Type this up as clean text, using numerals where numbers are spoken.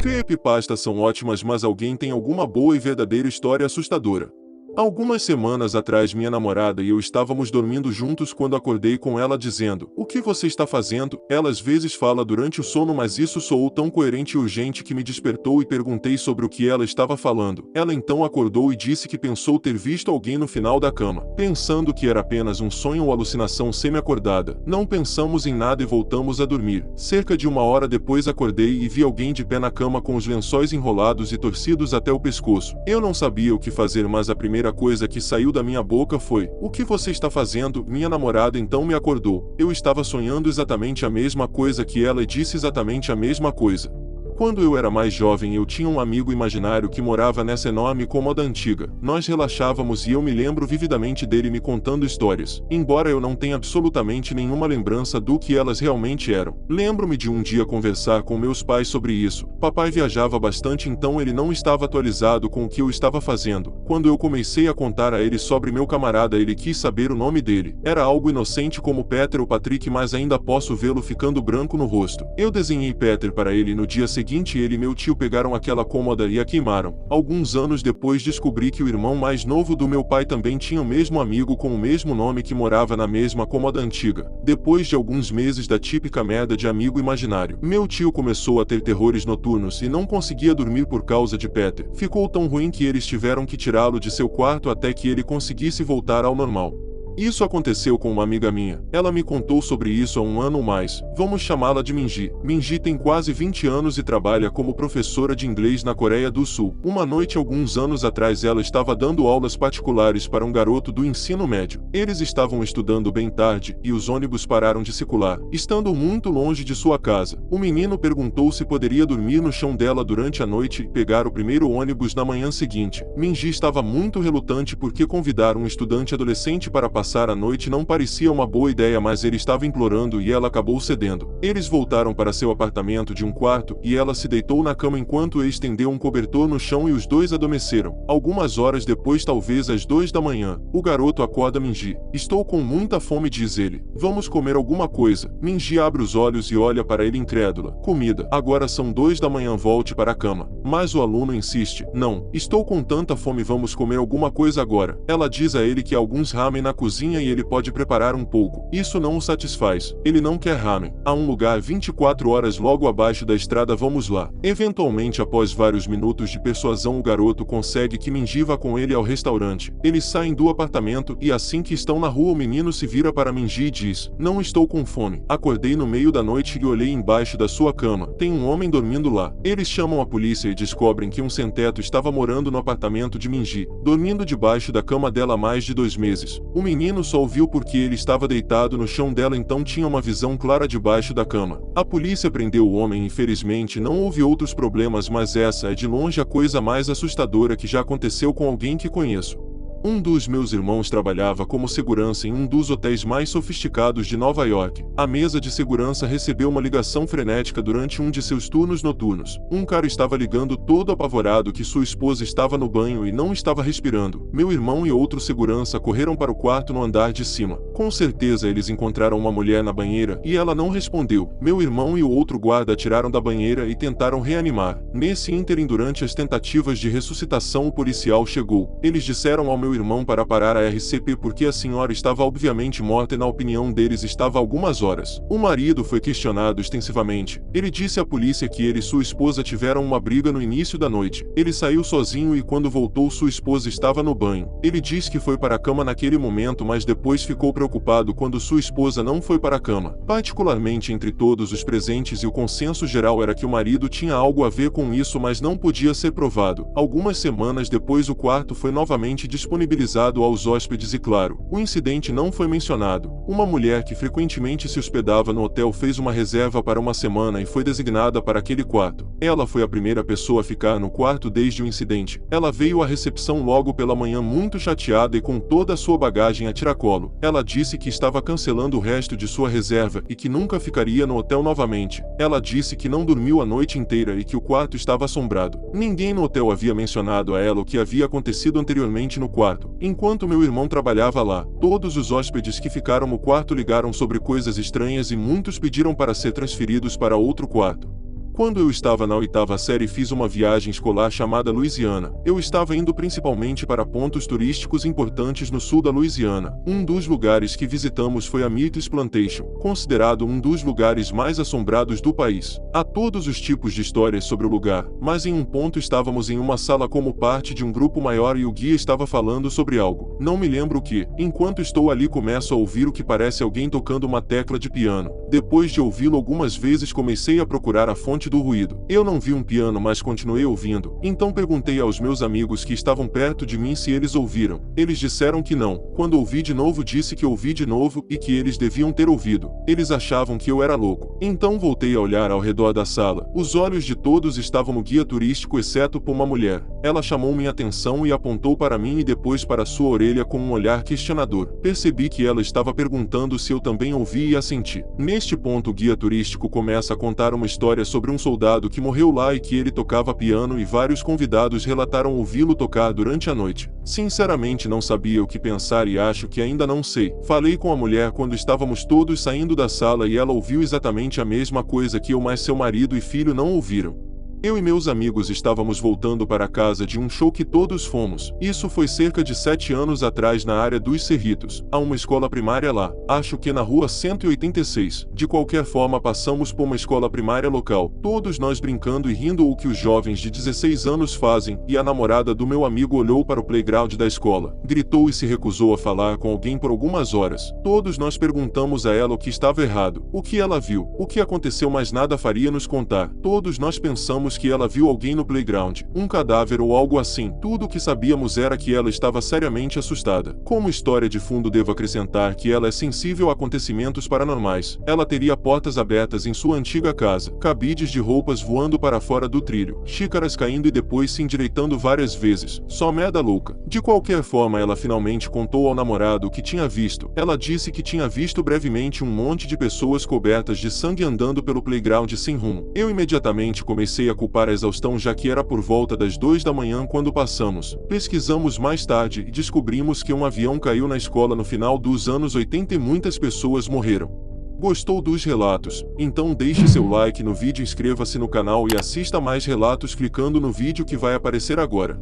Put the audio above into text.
Creepypastas são ótimas, mas alguém tem alguma boa e verdadeira história assustadora. Algumas semanas atrás minha namorada e eu estávamos dormindo juntos quando acordei com ela dizendo: "O que você está fazendo?" Ela às vezes fala durante o sono, mas isso soou tão coerente e urgente que me despertou e perguntei sobre o que ela estava falando. Ela então acordou e disse que pensou ter visto alguém no final da cama. Pensando que era apenas um sonho ou alucinação semi-acordada, não pensamos em nada e voltamos a dormir. Cerca de 1 hora depois acordei e vi alguém de pé na cama com os lençóis enrolados e torcidos até o pescoço. Eu não sabia o que fazer, mas a primeira coisa que saiu da minha boca foi: "O que você está fazendo?" Minha namorada então me acordou. Eu estava sonhando exatamente a mesma coisa que ela e disse exatamente a mesma coisa. Quando eu era mais jovem, eu tinha um amigo imaginário que morava nessa enorme cômoda antiga. Nós relaxávamos e eu me lembro vividamente dele me contando histórias, embora eu não tenha absolutamente nenhuma lembrança do que elas realmente eram. Lembro-me de um dia conversar com meus pais sobre isso. Papai viajava bastante, então ele não estava atualizado com o que eu estava fazendo. Quando eu comecei a contar a ele sobre meu camarada, ele quis saber o nome dele. Era algo inocente como Peter ou Patrick, mas ainda posso vê-lo ficando branco no rosto. Eu desenhei Peter para ele. No dia seguinte, ele e meu tio pegaram aquela cômoda e a queimaram. Alguns anos depois descobri que o irmão mais novo do meu pai também tinha o mesmo amigo com o mesmo nome que morava na mesma cômoda antiga. Depois de alguns meses da típica merda de amigo imaginário, meu tio começou a ter terrores noturnos e não conseguia dormir por causa de Peter. Ficou tão ruim que eles tiveram que tirá-lo de seu quarto até que ele conseguisse voltar ao normal. Isso aconteceu com uma amiga minha. Ela me contou sobre isso há 1 ano ou mais. Vamos chamá-la de Minji. Minji tem quase 20 anos e trabalha como professora de inglês na Coreia do Sul. Uma noite, alguns anos atrás, ela estava dando aulas particulares para um garoto do ensino médio. Eles estavam estudando bem tarde e os ônibus pararam de circular, estando muito longe de sua casa. O menino perguntou se poderia dormir no chão dela durante a noite e pegar o primeiro ônibus na manhã seguinte. Minji estava muito relutante porque convidar um estudante adolescente para passar a noite não parecia uma boa ideia, mas ele estava implorando e ela acabou cedendo. Eles voltaram para seu apartamento de um quarto e ela se deitou na cama enquanto ele estendeu um cobertor no chão e os dois adormeceram. Algumas horas depois, talvez às 2 da manhã, o garoto acorda Minji. "Estou com muita fome", diz ele. "Vamos comer alguma coisa." Minji abre os olhos e olha para ele incrédula. "Comida? Agora são 2 da manhã, volte para a cama." Mas o aluno insiste: "Não, estou com tanta fome, vamos comer alguma coisa agora." Ela diz a ele que há alguns ramen na cozinha e ele pode preparar um pouco. Isso não o satisfaz. Ele não quer ramen. Há um lugar 24 horas logo abaixo da estrada, vamos lá. Eventualmente, após vários minutos de persuasão, o garoto consegue que Minji vá com ele ao restaurante. Eles saem do apartamento e assim que estão na rua, o menino se vira para Minji e diz: "Não estou com fome. Acordei no meio da noite e olhei embaixo da sua cama. Tem um homem dormindo lá." Eles chamam a polícia e descobrem que um sem-teto estava morando no apartamento de Minji, dormindo debaixo da cama dela há mais de 2 meses. O menino só ouviu porque ele estava deitado no chão dela, então tinha uma visão clara debaixo da cama. A polícia prendeu o homem. Infelizmente não houve outros problemas, mas essa é de longe a coisa mais assustadora que já aconteceu com alguém que conheço. Um dos meus irmãos trabalhava como segurança em um dos hotéis mais sofisticados de Nova York. A mesa de segurança recebeu uma ligação frenética durante um de seus turnos noturnos. Um cara estava ligando todo apavorado que sua esposa estava no banho e não estava respirando. Meu irmão e outro segurança correram para o quarto no andar de cima. Com certeza eles encontraram uma mulher na banheira e ela não respondeu. Meu irmão e o outro guarda tiraram da banheira e tentaram reanimar. Nesse ínterim, durante as tentativas de ressuscitação, o policial chegou. Eles disseram ao meu irmão para parar a RCP porque a senhora estava obviamente morta e, na opinião deles, estava há algumas horas. O marido foi questionado extensivamente. Ele disse à polícia que ele e sua esposa tiveram uma briga no início da noite. Ele saiu sozinho e quando voltou, sua esposa estava no banho. Ele disse que foi para a cama naquele momento, mas depois ficou preocupado quando sua esposa não foi para a cama. Particularmente entre todos os presentes, e o consenso geral era que o marido tinha algo a ver com isso, mas não podia ser provado. Algumas semanas depois, o quarto foi novamente disponibilizado aos hóspedes e, claro, o incidente não foi mencionado. Uma mulher que frequentemente se hospedava no hotel fez uma reserva para uma semana e foi designada para aquele quarto. Ela foi a primeira pessoa a ficar no quarto desde o incidente. Ela veio à recepção logo pela manhã muito chateada e com toda a sua bagagem a tiracolo. Ela disse que estava cancelando o resto de sua reserva e que nunca ficaria no hotel novamente. Ela disse que não dormiu a noite inteira e que o quarto estava assombrado. Ninguém no hotel havia mencionado a ela o que havia acontecido anteriormente no quarto. Enquanto meu irmão trabalhava lá, todos os hóspedes que ficaram no quarto ligaram sobre coisas estranhas e muitos pediram para ser transferidos para outro quarto. Quando eu estava na 8ª série fiz uma viagem escolar chamada Louisiana. Eu estava indo principalmente para pontos turísticos importantes no sul da Louisiana. Um dos lugares que visitamos foi a Mirtles Plantation, considerado um dos lugares mais assombrados do país. Há todos os tipos de histórias sobre o lugar, mas em um ponto estávamos em uma sala como parte de um grupo maior e o guia estava falando sobre algo. Não me lembro o que. Enquanto estou ali começo a ouvir o que parece alguém tocando uma tecla de piano. Depois de ouvi-lo algumas vezes comecei a procurar a fonte do ruído. Eu não vi um piano, mas continuei ouvindo. Então perguntei aos meus amigos que estavam perto de mim se eles ouviram. Eles disseram que não. Quando ouvi de novo disse que ouvi de novo e que eles deviam ter ouvido. Eles achavam que eu era louco. Então voltei a olhar ao redor da sala. Os olhos de todos estavam no guia turístico exceto por uma mulher. Ela chamou minha atenção e apontou para mim e depois para sua orelha com um olhar questionador. Percebi que ela estava perguntando se eu também ouvi e assenti. Neste ponto o guia turístico começa a contar uma história sobre um soldado que morreu lá e que ele tocava piano e vários convidados relataram ouvi-lo tocar durante a noite. Sinceramente não sabia o que pensar e acho que ainda não sei. Falei com a mulher quando estávamos todos saindo da sala e ela ouviu exatamente a mesma coisa que eu, mas seu marido e filho não ouviram. Eu e meus amigos estávamos voltando para casa de um show que todos fomos. Isso foi cerca de 7 anos atrás na área dos Cerritos. Há uma escola primária lá. Acho que na rua 186. De qualquer forma passamos por uma escola primária local. Todos nós brincando e rindo o que os jovens de 16 anos fazem. E a namorada do meu amigo olhou para o playground da escola. Gritou e se recusou a falar com alguém por algumas horas. Todos nós perguntamos a ela o que estava errado. O que ela viu. O que aconteceu, mas nada faria nos contar. Todos nós pensamos que ela viu alguém no playground, um cadáver ou algo assim. Tudo o que sabíamos era que ela estava seriamente assustada. Como história de fundo devo acrescentar que ela é sensível a acontecimentos paranormais. Ela teria portas abertas em sua antiga casa, cabides de roupas voando para fora do trilho, xícaras caindo e depois se endireitando várias vezes. Só merda louca. De qualquer forma ela finalmente contou ao namorado o que tinha visto. Ela disse que tinha visto brevemente um monte de pessoas cobertas de sangue andando pelo playground sem rumo. Eu imediatamente comecei a culpar a exaustão, já que era por volta das 2 da manhã quando passamos. Pesquisamos mais tarde e descobrimos que um avião caiu na escola no final dos anos 80 e muitas pessoas morreram. Gostou dos relatos? Então deixe seu like no vídeo, inscreva-se no canal e assista mais relatos clicando no vídeo que vai aparecer agora.